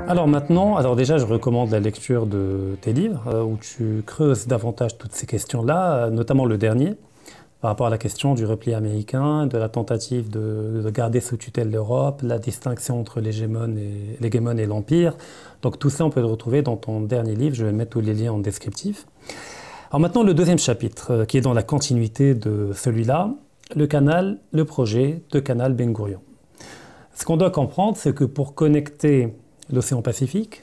Alors maintenant, déjà je recommande la lecture de tes livres où tu creuses davantage toutes ces questions-là, notamment le dernier, par rapport à la question du repli américain, de la tentative de garder sous tutelle l'Europe, la distinction entre l'hégémone et l'empire. Donc tout ça on peut le retrouver dans ton dernier livre, je vais mettre tous les liens en descriptif. Alors maintenant le deuxième chapitre qui est dans la continuité de celui-là, le projet de canal Ben Gourion. Ce qu'on doit comprendre, c'est que pour connecter l'océan Pacifique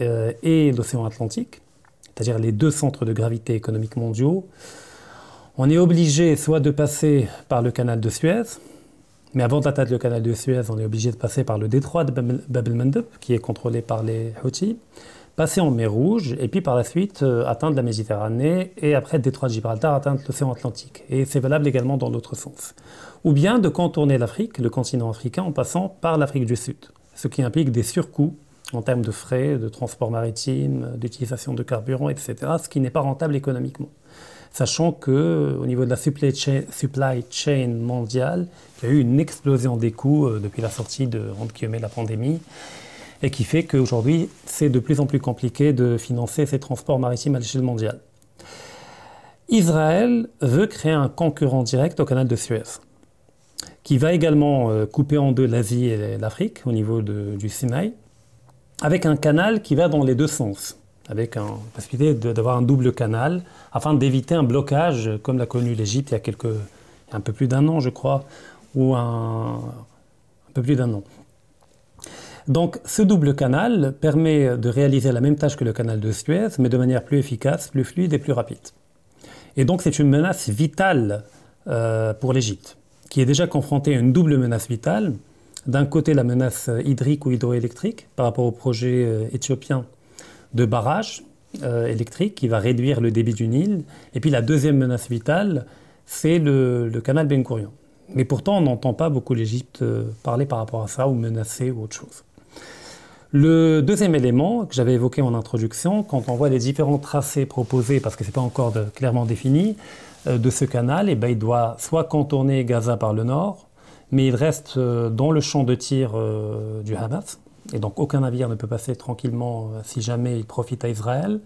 et l'océan Atlantique, c'est-à-dire les deux centres de gravité économiques mondiaux, on est obligé soit de passer par le canal de Suez, mais avant d'atteindre le canal de Suez, on est obligé de passer par le détroit de Bab el-Mandeb, qui est contrôlé par les Houthis, passer en mer Rouge, et puis par la suite atteindre la Méditerranée, et après le détroit de Gibraltar, atteindre l'océan Atlantique. Et c'est valable également dans l'autre sens. Ou bien de contourner l'Afrique, le continent africain, en passant par l'Afrique du Sud, ce qui implique des surcoûts en termes de frais, de transport maritime, d'utilisation de carburant, etc., ce qui n'est pas rentable économiquement. Sachant qu'au niveau de la supply chain mondiale, il y a eu une explosion des coûts depuis la sortie de la pandémie, et qui fait qu'aujourd'hui, c'est de plus en plus compliqué de financer ces transports maritimes à l'échelle mondiale. Israël veut créer un concurrent direct au canal de Suez, qui va également couper en deux l'Asie et l'Afrique au niveau du Sinaï, avec un canal qui va dans les deux sens, avec la possibilité d'avoir un double canal, afin d'éviter un blocage, comme l'a connu l'Égypte il y a un peu plus d'un an, je crois, ou un peu plus d'un an. Donc ce double canal permet de réaliser la même tâche que le canal de Suez, mais de manière plus efficace, plus fluide et plus rapide. Et donc c'est une menace vitale pour l'Égypte, qui est déjà confrontée à une double menace vitale. D'un côté, la menace hydrique ou hydroélectrique par rapport au projet éthiopien de barrage électrique qui va réduire le débit du Nil. Et puis la deuxième menace vitale, c'est le canal Ben Gourion. Mais pourtant, on n'entend pas beaucoup l'Égypte parler par rapport à ça ou menacer ou autre chose. Le deuxième élément que j'avais évoqué en introduction, quand on voit les différents tracés proposés, parce que ce n'est pas encore clairement défini, de ce canal, eh ben, il doit soit contourner Gaza par le nord, mais il reste dans le champ de tir du Hamas, et donc aucun navire ne peut passer tranquillement si jamais il profite à Israël,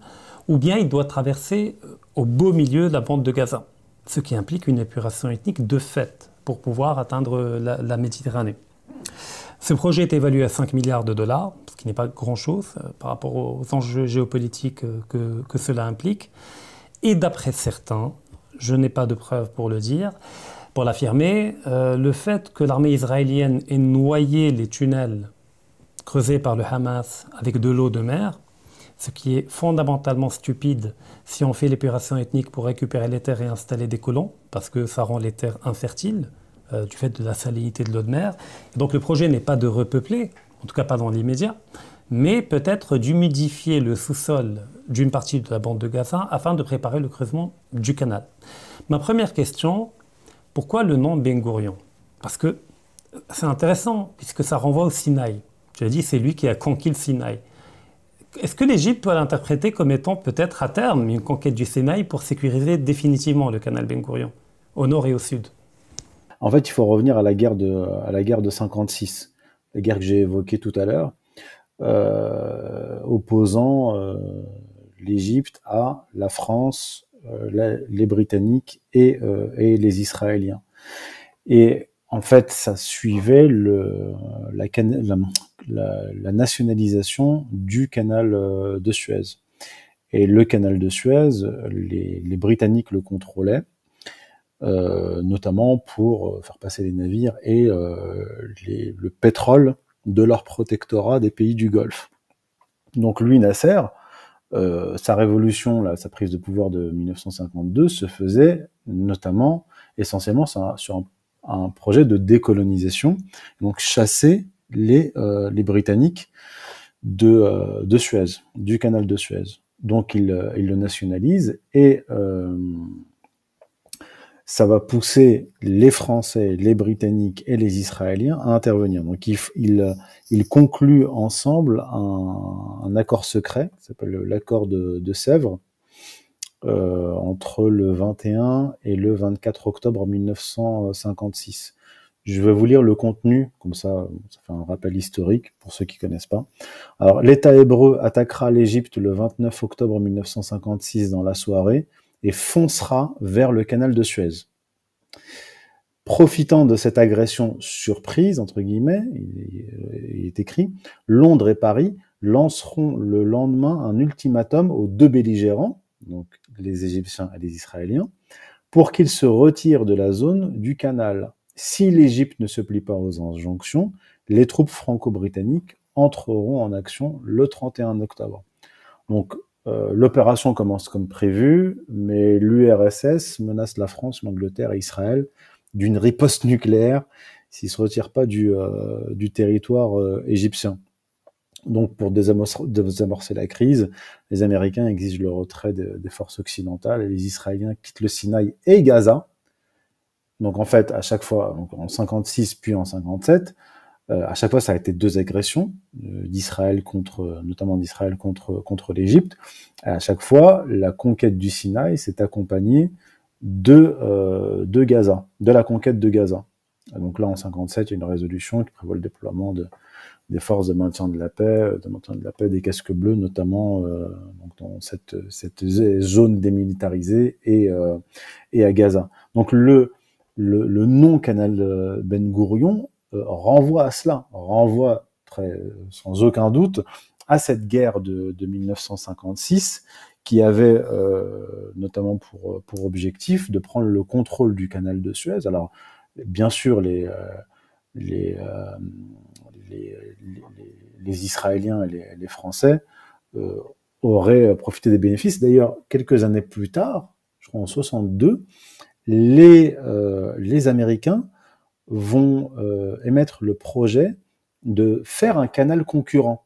ou bien il doit traverser au beau milieu de la bande de Gaza, ce qui implique une épuration ethnique de fait pour pouvoir atteindre la Méditerranée. Ce projet est évalué à 5 milliards de dollars, ce qui n'est pas grand-chose par rapport aux enjeux géopolitiques que cela implique. Et d'après certains, je n'ai pas de preuves pour le dire, pour l'affirmer, le fait que l'armée israélienne ait noyé les tunnels creusés par le Hamas avec de l'eau de mer, ce qui est fondamentalement stupide si on fait l'épuration ethnique pour récupérer les terres et installer des colons, parce que ça rend les terres infertiles, du fait de la salinité de l'eau de mer. Et donc le projet n'est pas de repeupler, en tout cas pas dans l'immédiat, mais peut-être d'humidifier le sous-sol d'une partie de la bande de Gaza afin de préparer le creusement du canal. Ma première question, pourquoi le nom Ben Gourion? Parce que c'est intéressant, puisque ça renvoie au Sinaï. Je l'ai dit, c'est lui qui a conquis le Sinaï. Est-ce que l'Égypte peut l'interpréter comme étant peut-être à terme une conquête du Sinaï pour sécuriser définitivement le canal Ben Gourion, au nord et au sud? En fait, il faut revenir à la guerre de 56, la guerre que j'ai évoquée tout à l'heure, opposant l'Égypte à la France, les Britanniques et les Israéliens. Et en fait, ça suivait la nationalisation du canal de Suez. Et le canal de Suez, les Britanniques le contrôlaient, notamment pour faire passer les navires et le pétrole de leur protectorat des pays du Golfe. Donc lui, Nasser, sa révolution, là, sa prise de pouvoir de 1952 se faisait notamment, essentiellement sur un projet de décolonisation, donc chasser les Britanniques de Suez, du canal de Suez. Donc il le nationalise et ça va pousser les Français, les Britanniques et les Israéliens à intervenir. Donc ils concluent ensemble un accord secret, qui s'appelle l'accord de Sèvres, entre le 21 et le 24 octobre 1956. Je vais vous lire le contenu, comme ça fait un rappel historique pour ceux qui connaissent pas. Alors, l'État hébreu attaquera l'Égypte le 29 octobre 1956 dans la soirée et foncera vers le canal de Suez. Profitant de cette agression surprise, entre guillemets, il est écrit, Londres et Paris lanceront le lendemain un ultimatum aux deux belligérants, donc les Égyptiens et les Israéliens, pour qu'ils se retirent de la zone du canal. Si l'Égypte ne se plie pas aux injonctions, les troupes franco-britanniques entreront en action le 31 octobre. Donc, l'opération commence comme prévu, mais l'URSS menace la France, l'Angleterre et Israël d'une riposte nucléaire s'ils ne se retirent pas du territoire égyptien. Donc, pour désamorcer la crise, les Américains exigent le retrait des forces occidentales et les Israéliens quittent le Sinaï et Gaza. Donc, en fait, à chaque fois, donc en 56 puis en 57, à chaque fois, ça a été deux agressions d'Israël notamment d'Israël contre l'Égypte. À chaque fois, la conquête du Sinaï s'est accompagnée de Gaza, de la conquête de Gaza. Donc là, en 57, il y a une résolution qui prévoit le déploiement des forces de maintien de la paix, des casques bleus, notamment donc dans cette zone démilitarisée et à Gaza. Donc le nom canal Ben Gourion renvoie à cela, renvoie sans aucun doute à cette guerre de 1956 qui avait notamment pour objectif de prendre le contrôle du canal de Suez. Alors, bien sûr, les Israéliens et les Français auraient profité des bénéfices. D'ailleurs, quelques années plus tard, je crois en 62, les Américains vont émettre le projet de faire un canal concurrent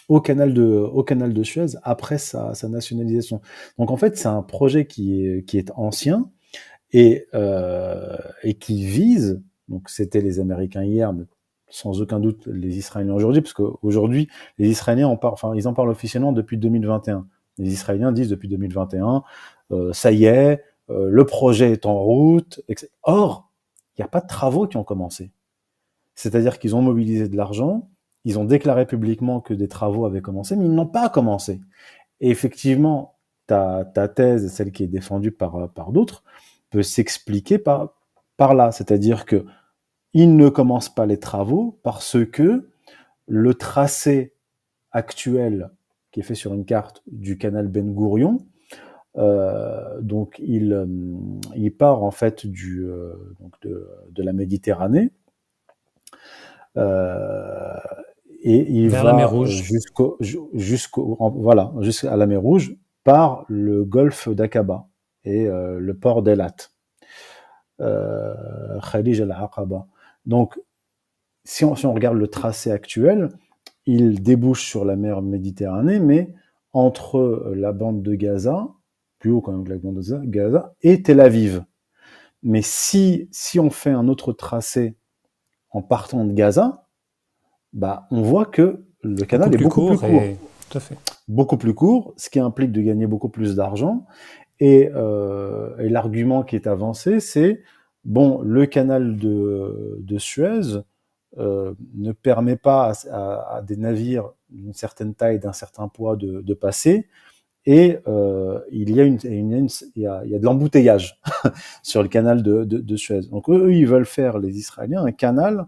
au canal de Suez après sa nationalisation. Donc en fait, c'est un projet qui est ancien et qui vise, donc c'était les Américains hier, mais sans aucun doute les Israéliens aujourd'hui, parce qu'aujourd'hui, les Israéliens ils en parlent officiellement depuis 2021. Les Israéliens disent depuis 2021, ça y est, le projet est en route, etc. Or, il n'y a pas de travaux qui ont commencé. C'est-à-dire qu'ils ont mobilisé de l'argent, ils ont déclaré publiquement que des travaux avaient commencé, mais ils n'ont pas commencé. Et effectivement, ta thèse, celle qui est défendue par d'autres, peut s'expliquer par là. C'est-à-dire que ils ne commencent pas les travaux parce que le tracé actuel qui est fait sur une carte du canal Ben Gourion, donc il part en fait donc de la Méditerranée et il vers va la mer Rouge. jusqu'à la mer Rouge par le golfe d'Aqaba et le port d'Elat, Khalij al-Aqaba. Donc si on regarde le tracé actuel, il débouche sur la mer Méditerranée, mais entre la bande de Gaza, plus haut quand même que la bande de Gaza, et Tel Aviv. Mais si on fait un autre tracé en partant de Gaza, bah, on voit que le canal est beaucoup plus court. Tout à fait. Beaucoup plus court, ce qui implique de gagner beaucoup plus d'argent. Et l'argument qui est avancé, c'est, bon, le canal de Suez ne permet pas à des navires d'une certaine taille, d'un certain poids de passer, et il y a de l'embouteillage sur le canal de Suez. Donc eux, ils veulent faire, les Israéliens, un canal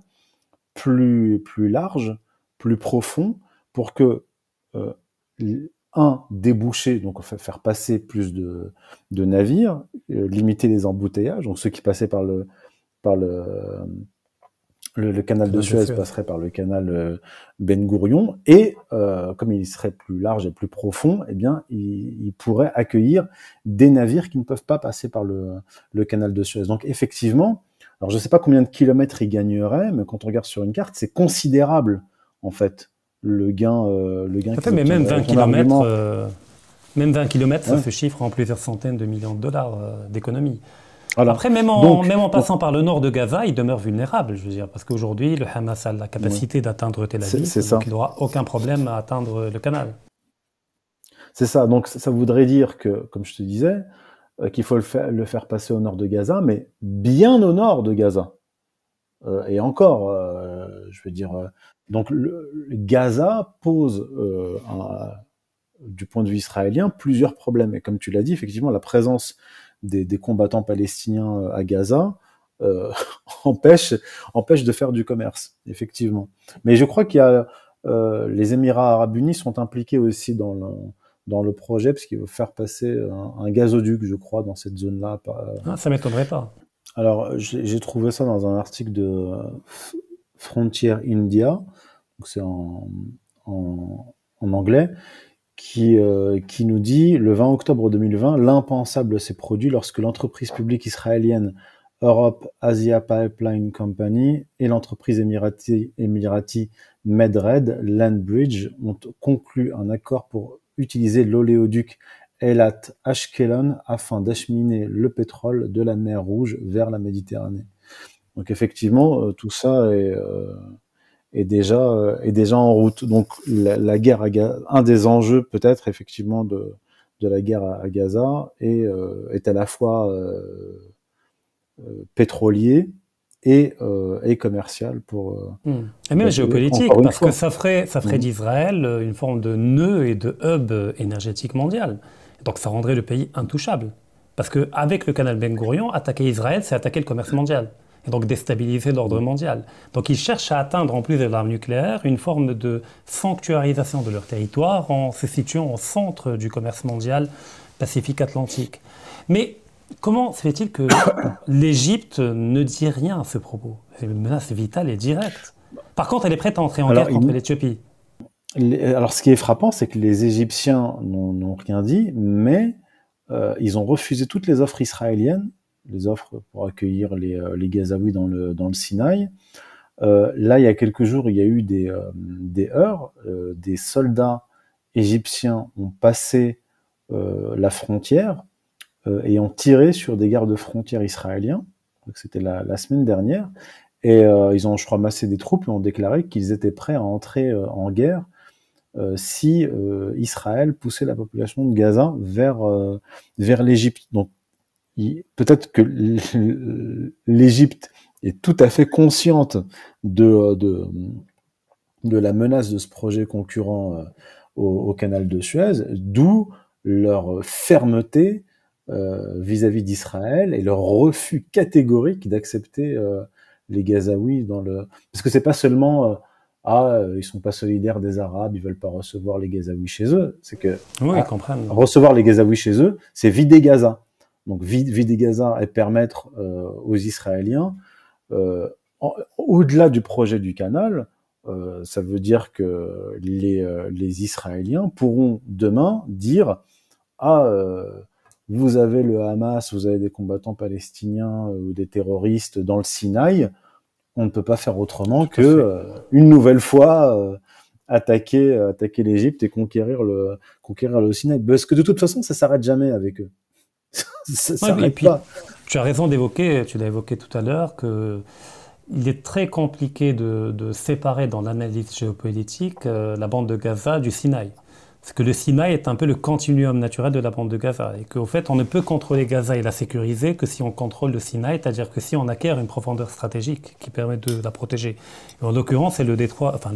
plus large, plus profond, pour que déboucher, donc faire passer plus de navires, limiter les embouteillages, donc ceux qui passaient par le canal de Suez passerait par le canal Ben Gourion, et comme il serait plus large et plus profond, eh bien, il pourrait accueillir des navires qui ne peuvent pas passer par le canal de Suez. Donc effectivement, alors je ne sais pas combien de kilomètres il gagnerait, mais quand on regarde sur une carte, c'est considérable en fait le gain. Mais même 20 km, ça se chiffre en plusieurs centaines de millions de dollars d'économies. Voilà. Après, même en passant par le nord de Gaza, il demeure vulnérable, je veux dire, parce qu'aujourd'hui, le Hamas a la capacité d'atteindre Tel Aviv, donc il n'aura aucun problème à atteindre le canal. C'est ça, donc ça voudrait dire que, comme je te disais, qu'il faut le faire passer au nord de Gaza, mais bien au nord de Gaza. Et encore, je veux dire, donc Gaza pose, du point de vue israélien, plusieurs problèmes. Et comme tu l'as dit, effectivement, la présence des combattants palestiniens à Gaza euh, empêche, empêche de faire du commerce, effectivement. Mais je crois qu'il y a les Émirats arabes unis sont impliqués aussi dans le projet, parce qu'il veut faire passer un gazoduc, je crois, dans cette zone-là. Ah, ça m'étonnerait pas. Alors, j'ai trouvé ça dans un article de Frontier India, donc c'est en anglais, qui nous dit, le 20 octobre 2020, l'impensable s'est produit lorsque l'entreprise publique israélienne Europe Asia Pipeline Company et l'entreprise émirati Medred Land Bridge ont conclu un accord pour utiliser l'oléoduc Eilat Ashkelon afin d'acheminer le pétrole de la mer Rouge vers la Méditerranée. Donc effectivement, tout ça est déjà en route. Donc la guerre à Gaza, un des enjeux peut-être effectivement de la guerre à Gaza est à la fois pétrolier et commercial pour Et même géopolitique, encore une parce que fois. ça ferait d'Israël une forme de nœud et de hub énergétique mondial. Donc ça rendrait le pays intouchable. Parce qu'avec le canal Ben Gourion, attaquer Israël, c'est attaquer le commerce mondial. Et donc déstabiliser l'ordre mondial. Donc ils cherchent à atteindre, en plus de l'arme nucléaire, une forme de sanctuarisation de leur territoire en se situant au centre du commerce mondial Pacifique-Atlantique. Mais comment se fait-il que l'Égypte ne dit rien à ce propos? C'est une menace vitale et directe. Par contre, elle est prête à entrer en Alors, guerre contre l'Éthiopie. alors, ce qui est frappant, c'est que les Égyptiens n'ont rien dit, mais ils ont refusé toutes les offres israéliennes, les offres pour accueillir les Gazaouis dans le Sinaï. Là, il y a quelques jours, il y a eu des heurts. Des soldats égyptiens ont passé la frontière et ont tiré sur des gardes-frontières israéliens. Donc, c'était la semaine dernière. Et ils ont, je crois, massé des troupes et ont déclaré qu'ils étaient prêts à entrer en guerre si Israël poussait la population de Gaza vers l'Égypte. Donc peut-être que l'Égypte est tout à fait consciente de la menace de ce projet concurrent au canal de Suez, d'où leur fermeté vis-à-vis d'Israël et leur refus catégorique d'accepter les Gazaouis parce que c'est pas seulement ils sont pas solidaires des Arabes, ils veulent pas recevoir les Gazaouis chez eux. C'est que Oui, ils comprennent. recevoir les Gazaouis chez eux, c'est vider Gaza. Donc vider Gaza et permettre aux Israéliens, au-delà du projet du canal, ça veut dire que les Israéliens pourront demain dire vous avez le Hamas, vous avez des combattants palestiniens ou des terroristes dans le Sinaï, on ne peut pas faire autrement que une nouvelle fois attaquer l'Égypte et conquérir le Sinaï. Parce que de toute façon, ça s'arrête jamais avec eux. Ça Ouais, et s'arrête puis, pas. tu as raison d'évoquer, tu l'as évoqué tout à l'heure, que il est très compliqué de séparer dans l'analyse géopolitique la bande de Gaza du Sinaï. Parce que le Sinaï est un peu le continuum naturel de la bande de Gaza. Et qu'au fait, on ne peut contrôler Gaza et la sécuriser que si on contrôle le Sinaï, c'est-à-dire que si on acquiert une profondeur stratégique qui permet de la protéger. Et en l'occurrence, c'est le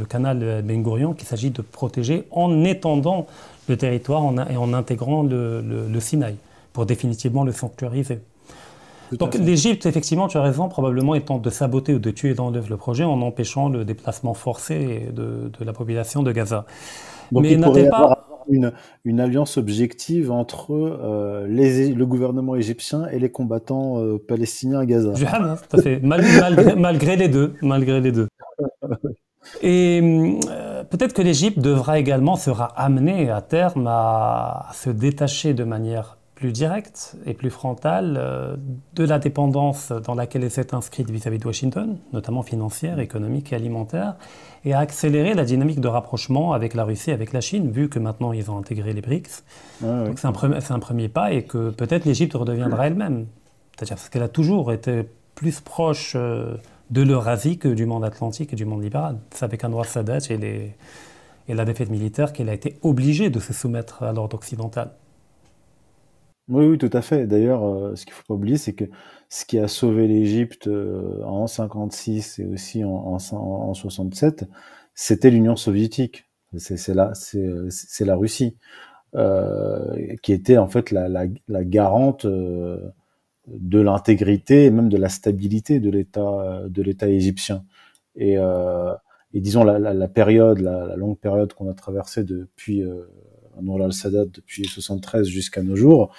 canal Ben Gourion qu'il s'agit de protéger en étendant le territoire et en intégrant le Sinaï pour définitivement le sanctuariser. Tout à Donc fait. l'Égypte, effectivement, tu as raison, probablement il tente de saboter ou de tuer dans l'œuf le projet en empêchant le déplacement forcé de la population de Gaza. Donc Mais il pourrait n'a-t-elle y avoir pas... une alliance objective entre le gouvernement égyptien et les combattants palestiniens à Gaza. Johanna, tout à fait, malgré les deux, malgré les deux. Et peut-être que l'Égypte sera amenée à terme à se détacher de manière plus directe et plus frontale de la dépendance dans laquelle elle s'est inscrite vis-à-vis de Washington, notamment financière, économique et alimentaire, et à accélérer la dynamique de rapprochement avec la Russie, avec la Chine, vu que maintenant ils ont intégré les BRICS. Ouais, ouais. Donc c'est un premier pas et que peut-être l'Égypte redeviendra elle-même. C'est-à-dire parce qu'elle a toujours été plus proche de l'Eurasie que du monde atlantique et du monde libéral. C'est avec Anwar Sadat et la défaite militaire qu'elle a été obligée de se soumettre à l'ordre occidental. Oui, oui, tout à fait. D'ailleurs, ce qu'il faut pas oublier, c'est que ce qui a sauvé l'Égypte en 56 et aussi en 67, c'était l'Union soviétique. C'est la Russie qui était en fait la garante de l'intégrité et même de la stabilité de l'État égyptien. Et, euh, et disons la période, la longue période qu'on a traversée depuis Anwar al-Sadat depuis 73 jusqu'à nos jours,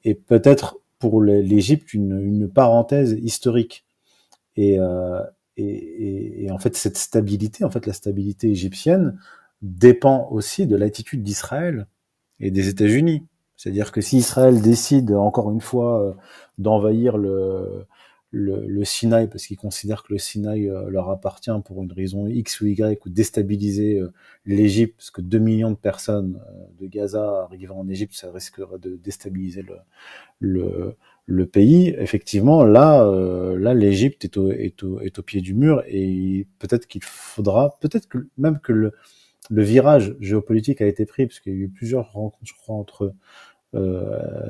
est peut-être pour l'Égypte une parenthèse historique. Et, euh, et en fait, cette stabilité, en fait, la stabilité égyptienne dépend aussi de l'attitude d'Israël et des États-Unis. C'est-à-dire que si Israël décide encore une fois d'envahir le Sinaï parce qu'ils considèrent que le Sinaï leur appartient pour une raison X ou Y, ou déstabiliser l'Égypte, parce que 2 millions de personnes de Gaza arrivant en Égypte, ça risquerait de déstabiliser le, le pays. Effectivement, là, l'Égypte est au pied du mur, et peut-être qu'il faudra, peut-être que même que le virage géopolitique a été pris, parce qu'il y a eu plusieurs rencontres, je crois, entre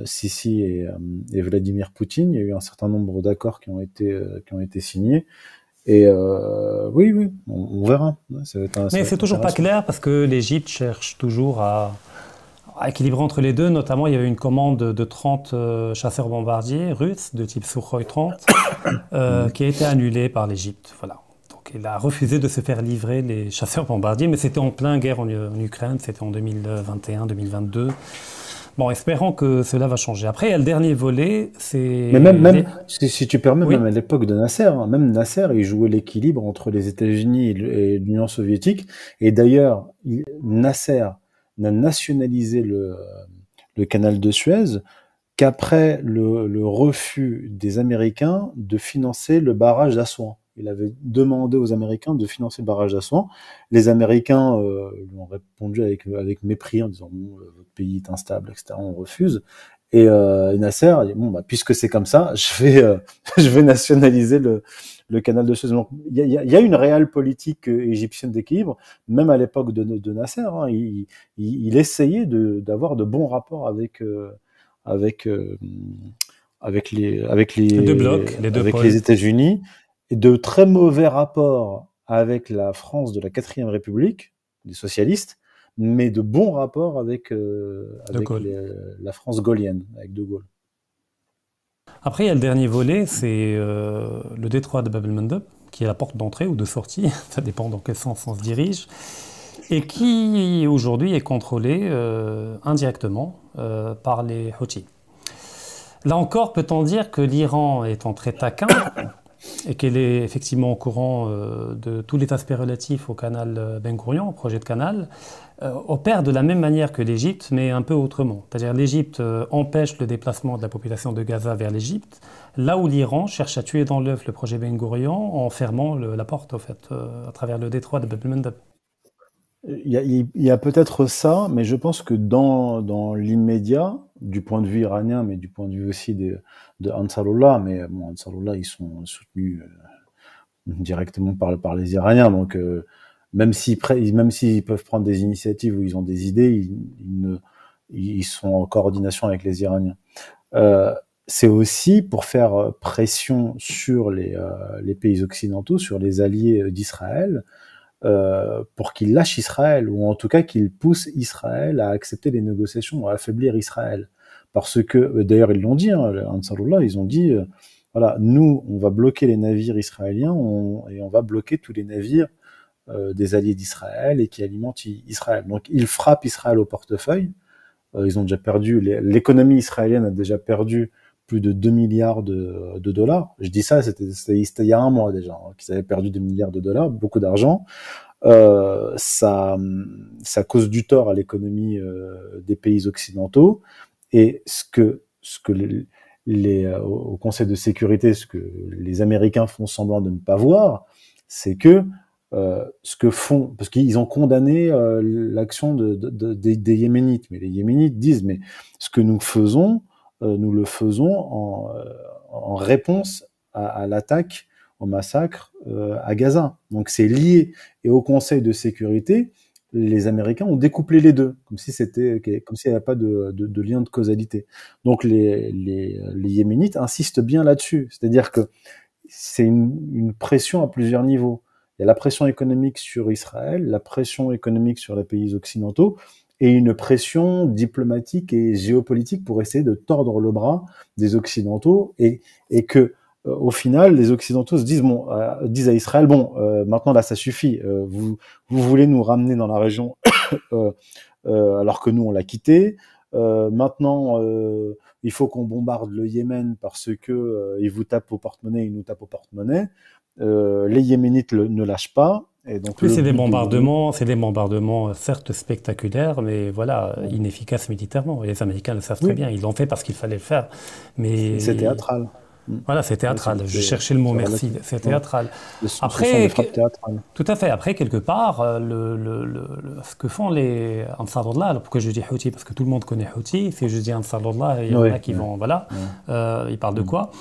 Sisi et Vladimir Poutine. Il y a eu un certain nombre d'accords qui ont été signés. Et oui, oui, on verra. Ça Mais va c'est être toujours pas intéressant. clair parce que l'Égypte cherche toujours à équilibrer entre les deux. Notamment, il y avait une commande de 30 chasseurs bombardiers russes de type Sukhoi 30 Mhm. qui a été annulée par l'Égypte. Voilà. Donc, il a refusé de se faire livrer les chasseurs bombardiers, mais c'était en plein guerre en Ukraine, c'était en 2021-2022. Bon, espérons que cela va changer. Après, il y a le dernier volet, Mais c'est les... si tu permets, même Oui, à l'époque de Nasser, hein, même Nasser, il jouait l'équilibre entre les États-Unis et l'Union soviétique. Et d'ailleurs, Nasser n'a nationalisé le canal de Suez qu'après le refus des Américains de financer le barrage d'Assouan. Il avait demandé aux Américains de financer le barrage d'Assouan. Les Américains lui ont répondu avec mépris en disant bon, votre pays est instable, etc. On refuse. Et Nasser a dit bon bah puisque c'est comme ça, je vais nationaliser le canal de Suez. Donc il y a une réelle politique égyptienne d'équilibre, même à l'époque de Nasser. Hein, il essayait d'avoir de bons rapports avec les deux blocs, les deux avec pôles. les États-Unis, et de très mauvais rapports avec la France de la quatrième République, des socialistes, mais de bons rapports De Gaulle. la France gaullienne, avec De Gaulle. Après, il y a le dernier volet, c'est le détroit de Bab el-Mandeb, qui est la porte d'entrée ou de sortie, ça dépend dans quel sens on se dirige, et qui aujourd'hui est contrôlé indirectement par les Houthis. Là encore, peut-on dire que l'Iran étant très taquin et qu'elle est effectivement au courant de tous les aspects relatifs au canal Ben Gurion, au projet de canal, opère de la même manière que l'Égypte, mais un peu autrement. C'est-à-dire l'Égypte empêche le déplacement de la population de Gaza vers l'Égypte, là où l'Iran cherche à tuer dans l'œuf le projet Ben Gurion en fermant la porte, au fait, à travers le détroit de Bab el-Mandeb. Il y a peut-être ça, mais je pense que dans l'immédiat, du point de vue iranien, mais du point de vue aussi de Ansarullah, mais bon, Ansarullah, ils sont soutenus directement par les Iraniens. Donc, même s'ils peuvent prendre des initiatives ou ils ont des idées, ils sont en coordination avec les Iraniens. Euh, c'est aussi pour faire pression sur les pays occidentaux, sur les alliés d'Israël, pour qu'ils lâchent Israël, ou en tout cas qu'ils poussent Israël à accepter les négociations, à affaiblir Israël. Parce que, d'ailleurs, ils l'ont dit, hein, Ansarullah, ils ont dit, voilà, nous, on va bloquer les navires israéliens, et on va bloquer tous les navires des alliés d'Israël et qui alimentent Israël. Donc, ils frappent Israël au portefeuille. Ils ont déjà perdu, l'économie israélienne a déjà perdu plus de 2 milliards de dollars. Je dis ça, c'était il y a un mois déjà, hein, qu'ils avaient perdu 2 milliards de dollars, beaucoup d'argent. Ça cause du tort à l'économie des pays occidentaux. Et ce que au Conseil de sécurité, ce que les Américains font semblant de ne pas voir, c'est que ce que font, parce qu'ils ont condamné l'action des Yéménites, mais les Yéménites disent, mais ce que nous faisons, nous le faisons en réponse à l'attaque, au massacre à Gaza. Donc c'est lié. Et au Conseil de sécurité, les Américains ont découplé les deux, comme si comme s'il n'y avait pas de lien de causalité. Donc les Yéménites insistent bien là-dessus, c'est-à-dire que c'est une pression à plusieurs niveaux. Il y a la pression économique sur Israël, la pression économique sur les pays occidentaux, et une pression diplomatique et géopolitique pour essayer de tordre le bras des Occidentaux, et que au final, les Occidentaux se disent disent à Israël, maintenant là ça suffit, vous voulez nous ramener dans la région euh, alors que nous on l'a quitté. Maintenant, il faut qu'on bombarde le Yémen parce que ils vous tapent au porte-monnaie, ils nous tapent au porte-monnaie. Les Yéménites ne lâchent pas. Et donc Plus c'est des bombardements certes spectaculaires, mais voilà, inefficaces militairement. Et les Américains le savent très bien. Ils l'ont fait parce qu'il fallait le faire. Mais c'est théâtral. Voilà, c'est théâtral. Je cherchais le mot, merci. C'est théâtral. Ce sont des frappes théâtrales. Tout à fait. Après, quelque part, ce que font les Ansarullah, pourquoi je dis Houthi? Parce que tout le monde connaît Houthi. Si je dis Ansarullah, il y en a qui vont, voilà, ils parlent de quoi?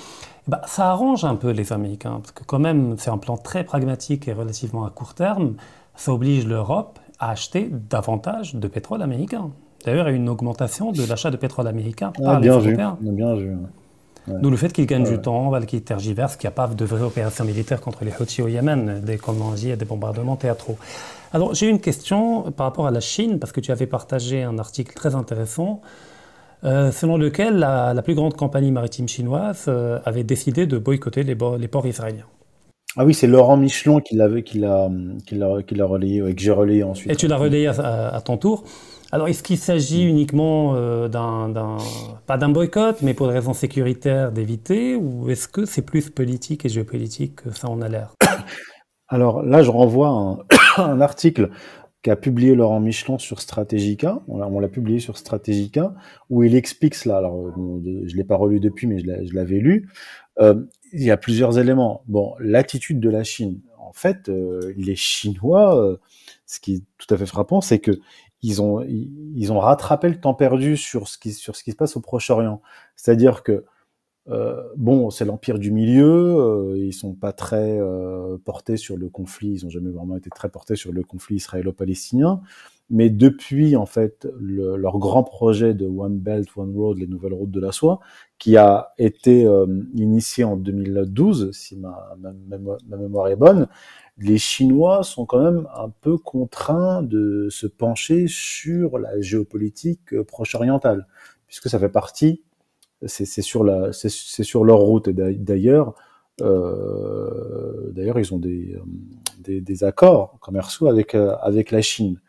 Bah, ça arrange un peu les Américains, parce que quand même, c'est un plan très pragmatique et relativement à court terme. Ça oblige l'Europe à acheter davantage de pétrole américain. D'ailleurs, il y a eu une augmentation de l'achat de pétrole américain par les Européens. Bien vu. Ouais. D'où le fait qu'ils gagnent du temps, qu'ils tergiversent, qu'il n'y a pas de vraie opération militaire contre les Houthis au Yémen, comme on dit, il y a des bombardements théâtraux. Alors, j'ai une question par rapport à la Chine, parce que tu avais partagé un article très intéressant, selon lequel la plus grande compagnie maritime chinoise avait décidé de boycotter les ports israéliens. Ah oui, c'est Laurent Michelon qui l'a relayé, que j'ai relayé ensuite. Et tu l'as relayé à ton tour. Alors, est-ce qu'il s'agit uniquement pas d'un boycott, mais pour des raisons sécuritaires d'éviter, ou est-ce que c'est plus politique et géopolitique que ça en a l'air? Alors là, je renvoie à un article qu'a publié Laurent Michelon sur Stratégica. On l'a publié sur Stratégica, où il explique cela. Alors, je l'ai pas relu depuis, mais je l'avais lu. Il y a plusieurs éléments. Bon, l'attitude de la Chine. En fait, les Chinois, ce qui est tout à fait frappant, c'est que ils ont rattrapé le temps perdu sur ce qui se passe au Proche-Orient. C'est-à-dire que c'est l'empire du milieu, ils sont pas très portés sur le conflit, ils ont jamais vraiment été très portés sur le conflit israélo-palestinien, mais depuis en fait leur grand projet de One Belt, One Road, les nouvelles routes de la soie, qui a été initié en 2012, si ma mémoire est bonne, les Chinois sont quand même un peu contraints de se pencher sur la géopolitique proche-orientale, puisque ça fait partie, c'est sur leur route. Et d'ailleurs, ils ont des accords commerciaux avec la Chine.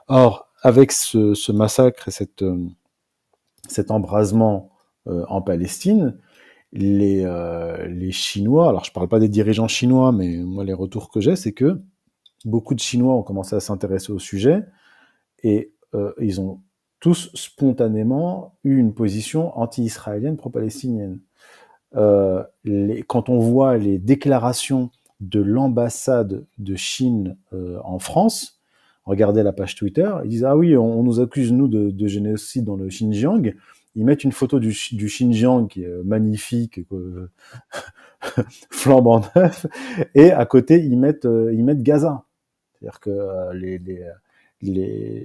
Or, avec ce massacre et cet embrasement en Palestine, les Chinois, alors je parle pas des dirigeants chinois, mais moi les retours que j'ai, c'est que beaucoup de Chinois ont commencé à s'intéresser au sujet et ils ont tous spontanément eu une position anti-israélienne, pro-palestinienne. Quand on voit les déclarations de l'ambassade de Chine en France, regardez la page Twitter, ils disent « Ah oui, on nous accuse, nous, de génocide dans le Xinjiang ». Ils mettent une photo du Xinjiang qui est magnifique, flambant neuf, et à côté, ils mettent Gaza. C'est-à-dire que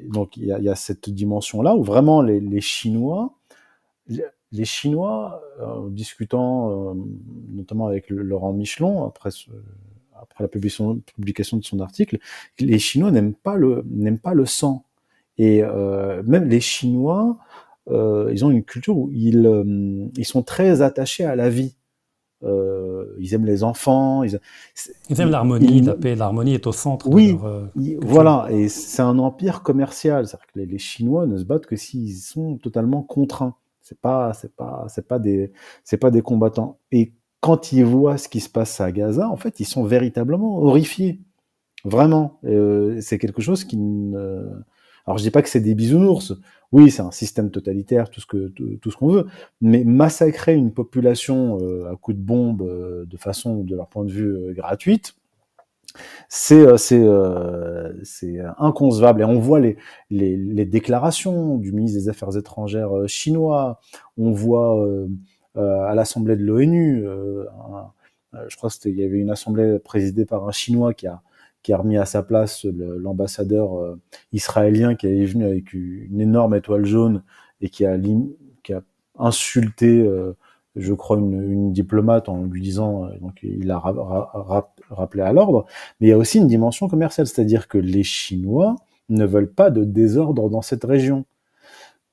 donc il y a cette dimension-là où vraiment les Chinois, discutant notamment avec Laurent Michelon après la publication de son article, les Chinois n'aiment pas le sang. Et même les Chinois, ils ont une culture où ils sont très attachés à la vie. Ils aiment les enfants. Ils aiment l'harmonie, la paix. L'harmonie est au centre de leur culture. Voilà. Et c'est un empire commercial. C'est-à-dire que les Chinois ne se battent que s'ils sont totalement contraints. C'est pas des combattants. Et quand ils voient ce qui se passe à Gaza, en fait, ils sont véritablement horrifiés. Vraiment. C'est quelque chose qui alors je dis pas que c'est des bisounours. Oui, c'est un système totalitaire, tout ce qu'on veut, mais massacrer une population à coups de bombe de façon, de leur point de vue, gratuite, c'est inconcevable. Et on voit les déclarations du ministre des Affaires étrangères chinois. On voit à l'Assemblée de l'ONU, je crois qu'il y avait une assemblée présidée par un Chinois qui a qui a remis à sa place l'ambassadeur israélien qui est venu avec une énorme étoile jaune et qui a insulté, je crois, une diplomate en lui disant, donc il a rappelé à l'ordre. Mais il y a aussi une dimension commerciale, c'est-à-dire que les Chinois ne veulent pas de désordre dans cette région.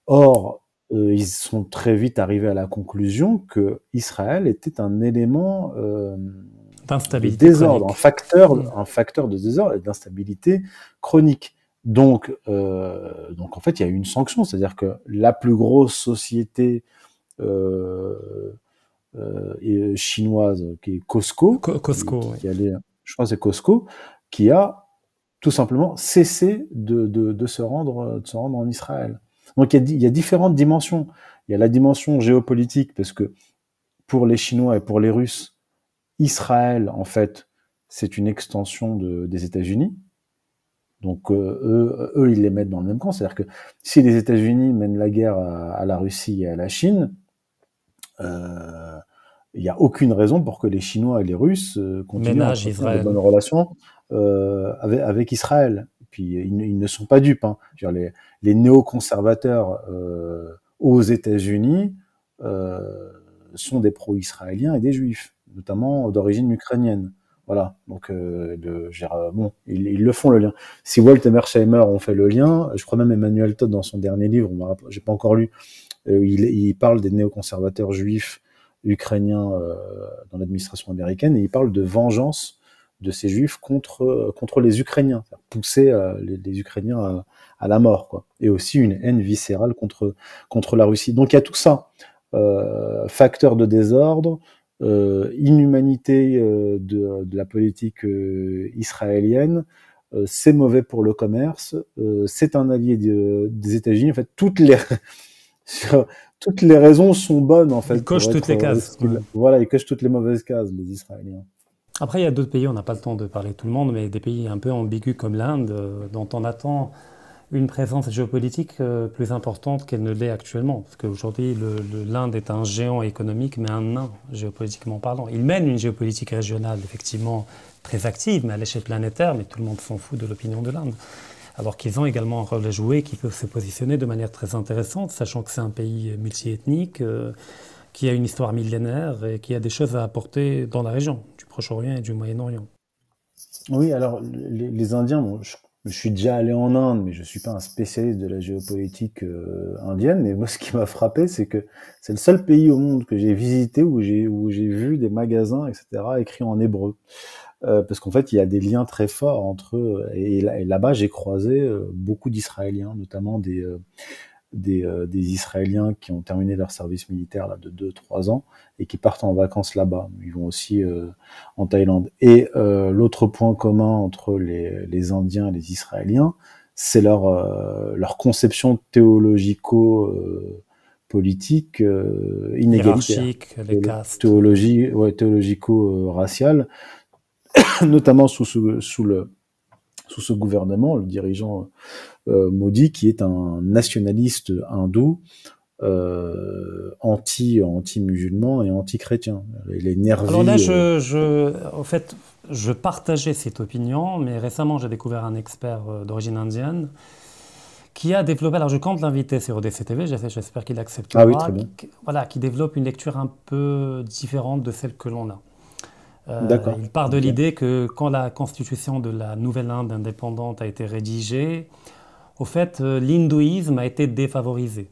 Or, ils sont très vite arrivés à la conclusion que Israël était un élément de désordre, un facteur de désordre et d'instabilité chronique. Donc en fait, il y a eu une sanction, c'est-à-dire que la plus grosse société chinoise, qui est Costco, qui allait, je crois que c'est Costco, qui a tout simplement cessé de se rendre en Israël. Donc il y a différentes dimensions. Il y a la dimension géopolitique, parce que pour les Chinois et pour les Russes, Israël, en fait, c'est une extension des États-Unis. Donc eux, ils les mettent dans le même camp. C'est-à-dire que si les États-Unis mènent la guerre à la Russie et à la Chine, il n'y a aucune raison pour que les Chinois et les Russes continuent à entretenir de bonnes relations avec Israël. Et puis ils ne sont pas dupes. Hein. Je veux dire, les néoconservateurs aux États-Unis sont des pro-israéliens et des juifs, notamment d'origine ukrainienne. Voilà. Donc bon, ils le font le lien. Si Walt et Mearsheimer ont fait le lien, je crois même Emmanuel Todd dans son dernier livre, j'ai pas encore lu, il parle des néoconservateurs juifs ukrainiens dans l'administration américaine, et il parle de vengeance de ces juifs contre les Ukrainiens, pousser les Ukrainiens à la mort, quoi. Et aussi une haine viscérale contre la Russie. Donc il y a tout ça, facteur de désordre, inhumanité de la politique israélienne, c'est mauvais pour le commerce, c'est un allié des États-Unis. En fait, toutes les raisons sont bonnes, en fait. Ils cochent toutes les cases. Voilà, ils cochent toutes les mauvaises cases, les Israéliens. Après, il y a d'autres pays, on n'a pas le temps de parler de tout le monde, mais des pays un peu ambigus comme l'Inde, dont on attend une présence géopolitique plus importante qu'elle ne l'est actuellement. Parce qu'aujourd'hui, l'Inde est un géant économique, mais un nain géopolitiquement parlant. Il mène une géopolitique régionale, effectivement, très active, mais à l'échelle planétaire, mais tout le monde s'en fout de l'opinion de l'Inde. Alors qu'ils ont également un rôle à jouer, qui peuvent se positionner de manière très intéressante, sachant que c'est un pays multiethnique, qui a une histoire millénaire et qui a des choses à apporter dans la région, du Proche-Orient et du Moyen-Orient. Oui, alors les Indiens, bon, je suis déjà allé en Inde, mais je suis pas un spécialiste de la géopolitique indienne. Mais moi, ce qui m'a frappé, c'est que c'est le seul pays au monde que j'ai visité où j'ai vu des magasins, etc., écrits en hébreu. Parce qu'en fait, il y a des liens très forts entre eux. Et là-bas, j'ai croisé beaucoup d'Israéliens, notamment des Israéliens qui ont terminé leur service militaire là, de 2-3 ans et qui partent en vacances là-bas. Ils vont aussi en Thaïlande. Et l'autre point commun entre les Indiens et les Israéliens, c'est leur conception théologico-politique inégalitaire. Hiérarchique, les castes. Théologico-raciale, notamment sous ce gouvernement, le dirigeant Modi, qui est un nationaliste hindou, anti-musulman et anti-chrétien. Il est nerveux. Alors là, en fait, je partageais cette opinion, mais récemment, j'ai découvert un expert d'origine indienne qui a développé, alors je compte l'inviter sur ODCTV, j'espère qu'il acceptera, qui développe une lecture un peu différente de celle que l'on a. D'accord. Il part de l'idée que quand la constitution de la nouvelle Inde indépendante a été rédigée, au fait, l'hindouisme a été défavorisé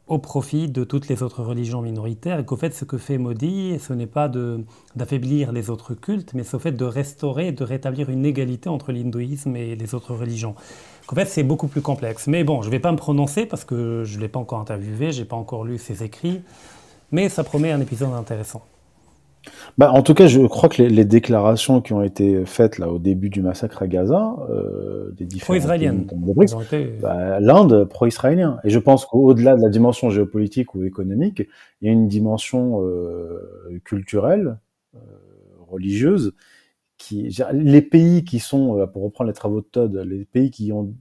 au profit de toutes les autres religions minoritaires, et qu'au fait, ce que fait Modi, ce n'est pas d'affaiblir les autres cultes, mais c'est au fait de restaurer et de rétablir une égalité entre l'hindouisme et les autres religions. En fait, c'est beaucoup plus complexe. Mais bon, je ne vais pas me prononcer parce que je ne l'ai pas encore interviewé, je n'ai pas encore lu ses écrits, mais ça promet un épisode intéressant. En tout cas, je crois que les déclarations qui ont été faites là au début du massacre à Gaza, des différents pro-israéliennes, l'Inde pro-israélien. Et je pense qu'au-delà de la dimension géopolitique ou économique, il y a une dimension culturelle, religieuse, les pays qui sont, pour reprendre les travaux de Todd, les pays qui ont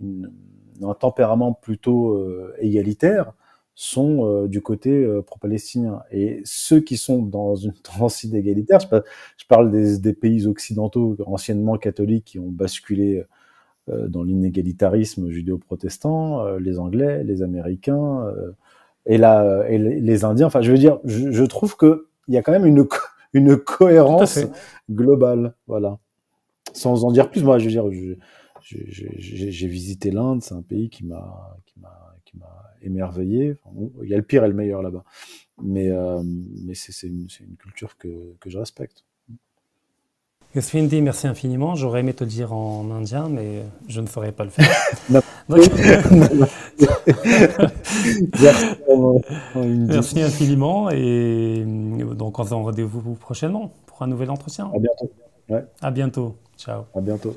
un tempérament plutôt égalitaire, sont du côté pro-palestinien. Et ceux qui sont dans une tendance inégalitaire, je parle des pays occidentaux anciennement catholiques qui ont basculé dans l'inégalitarisme judéo-protestant, les Anglais, les Américains et les Indiens. Enfin, je veux dire, je trouve que il y a quand même une Tout à cohérence fait. globale, voilà. Sans en dire plus, moi, je veux dire, j'ai visité l'Inde, c'est un pays qui m'a émerveillé. Enfin, bon, il y a le pire et le meilleur là-bas, mais c'est une culture que je respecte. Yasmine, merci infiniment. J'aurais aimé te le dire en indien, mais je ne saurais pas le faire. Non. Donc, Merci pour une merci infiniment et donc on se donne rendez-vous prochainement pour un nouvel entretien. À bientôt. Ouais, À bientôt. Ciao. à bientôt.